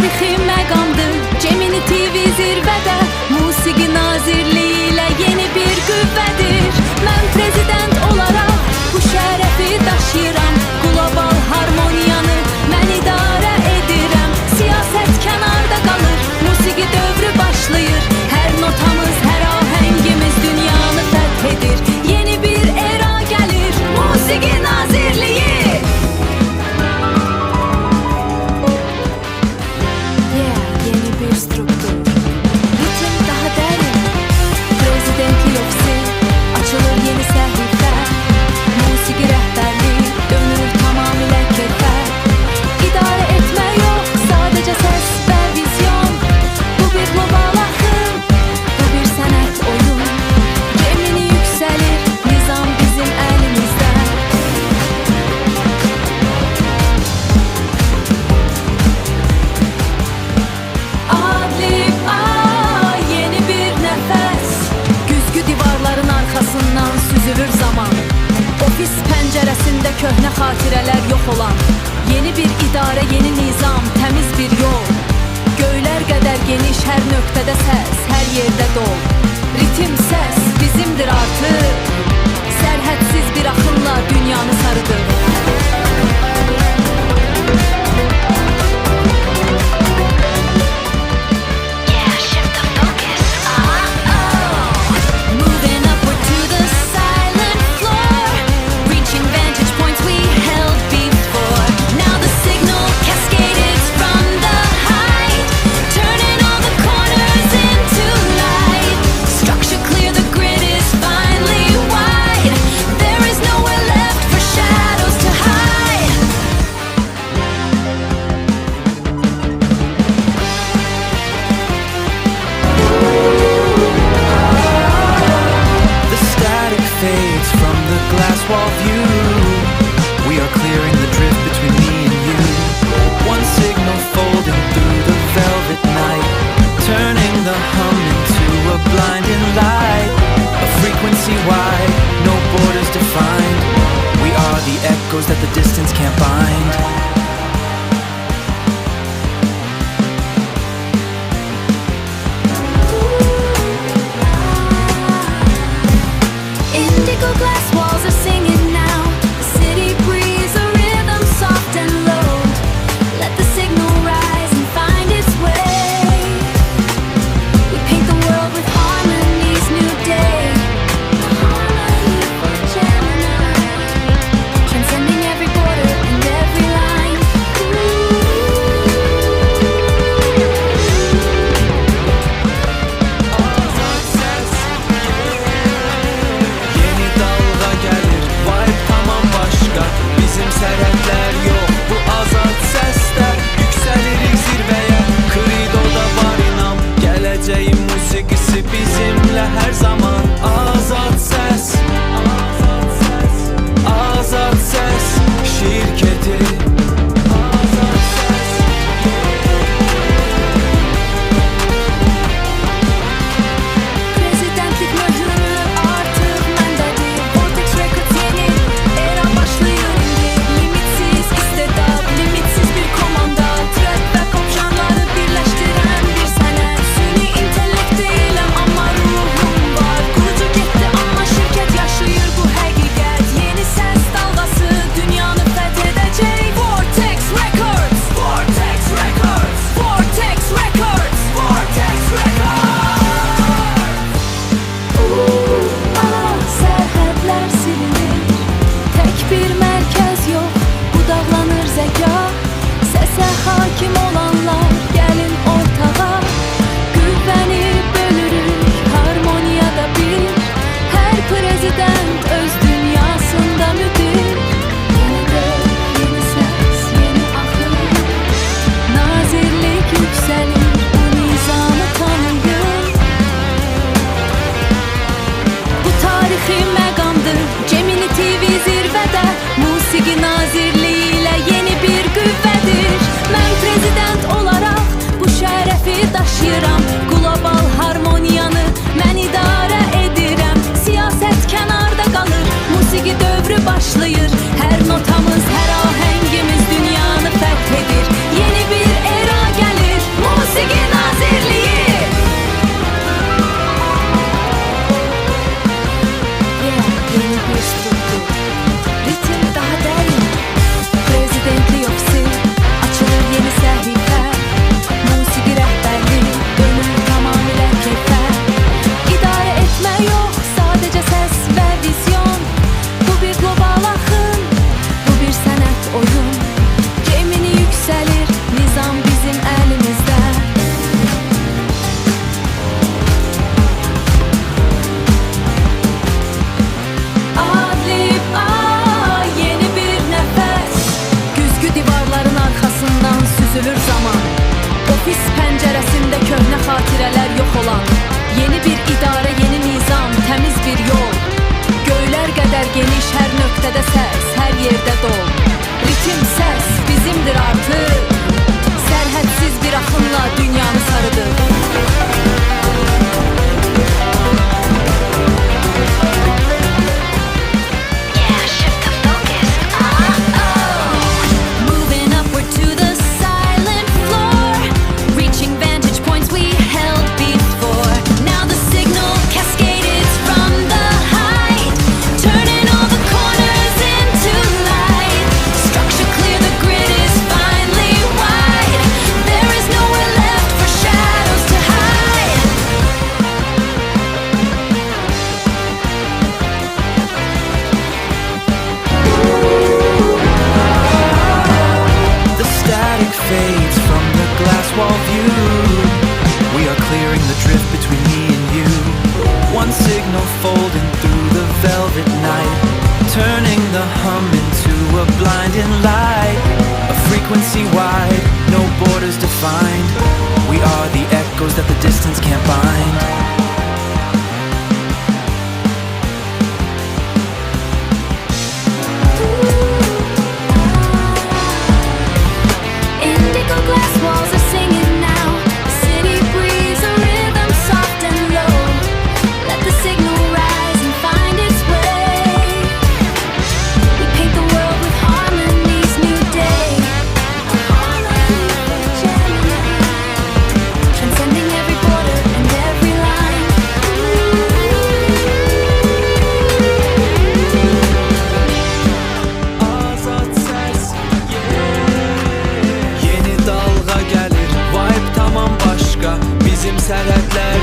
tarixi məqamdır. Cemini TV zirvədə, musiqi nazirliyi ilə yeni bir qüvvədir. Mən prezident olaraq bu şərəfi daşıyıram. Qlobal harmoniyanı mən idarə edirəm. Siyasət kənarda qalır, musiqi dövrü başlayır. Hər notamız, hər ahəngimiz dünyanı fəth edir. Yeni bir era gəlir, musiqi nazirliyi. Yeni bir struktur, ritim daha dərin. Prezidentlik ofisi, açılır yeni səhifə. Musiqi rəhbərliyi dönür tamamilə keyfə. İdarə etmə yox, sadəcə səs və vizyon. Bu bir qlobal axın, bu bir sənət oyun. Cemini yüksəlir, nizam bizim əlimizdə. Adlib ay, yeni bir nəfəs. Güzgü divarların arxasından süzülür zaman. Ofis pəncərəsində köhnə xatirələr yox olan. Yeni bir idarə, yeni nizam, təmiz bir yol. Göylər qədər geniş, hər nöqtədə səs, hər yerdə dol. Ritim səs bizimdir artıq. Sərhədsiz bir axınla dünyanı sarıdır. Moving upward to the silent floor, reaching vantage points we held before. Now the signal cascaded from the height, turning all the corners into light. Structure clear, the grid is finally wide. There is nowhere left for shadows to hide. The static fades from the glass wall view. We are clearing the drift between me and you. One signal folding through the velvet night, turning the hum into a blinding light. A frequency wide, no borders defined. We are the echoes that the distance can't bind. Indigo glass walls are singing now. The city breeze, a rhythm soft and low. Let the signal rise and find its way. We paint the world with harmony's new day. A harmony for Gemini, transcending every border and every line. Yeni dalga gelir, vibe tamam başka. Bizim sərhədlər yox, bu azad səslər. Yüksəlirik zirvəyə, kridoda var inam. Gələcəyin musiqisi bizimlə hər zaman. Azad səs, azad səs şirkəti. Azad səs. Prezidentlik möhrü artıq məndədir. Vortex Records yeni era başlayır indi. Limitsiz istedad, limitsiz bir komanda. Trap və pop janrları birləşdirən bir sənət. Süni intellekt deyiləm, amma ruhum var. Qurucu getdi, amma şirkət yaşayır bu həqiqət. Yeni səs dalğası dünyanı fəth edəcək. Vortex Records, Vortex Records, Vortex Records, Vortex Records. Sərhədlər silinir, tək bir mərkəz yox, budaqlanır zəka. Səsə hakim olanlar gəlin ortağa. Qüvvəni bölürük, harmoniyada bir. Hər prezident öz dünyasında müdir. Yeni döv, yeni səs, yeni axın. Nazirlik yüksəlir, bu nizamı tanıyır. Bu tarixi məqamdır. Cemini TV zirvədə, musiqi nazirliyi ilə yeni bir qüvvədir. Mən prezident olaraq süzülür zaman. Ofis pəncərəsində köhnə xatirələr yox olan, yeni bir idarə, yeni nizam, təmiz bir yol. Göylər qədər geniş, hər nöqtədə səs, hər yerdə dol. Ritim, səs bizimdir artıq, sərhədsiz bir axınla dünyanı sarıdır. Moving upward to the silent floor, reaching vantage points we held before. Now the signal cascaded from the height, turning all the corners into light. Structure clear, the grid is finally wide. There is nowhere left for shadows to hide. The static fades from the glass wall view. We are clearing the drift between me and you. One signal folding through the velvet night, turning the hum into a blinding light. A frequency wide, no borders defined. We are the echoes that the distance can't bind. Indigo glass walls are singing now. City breeze, a rhythm soft and low. Let the signal rise and find its way. We paint the world with harmony's new day. A harmony for Gemini, transcending every border and every line. Azad ses, yeni dalga gelir, vibe tamam başka. Bizim serhətlər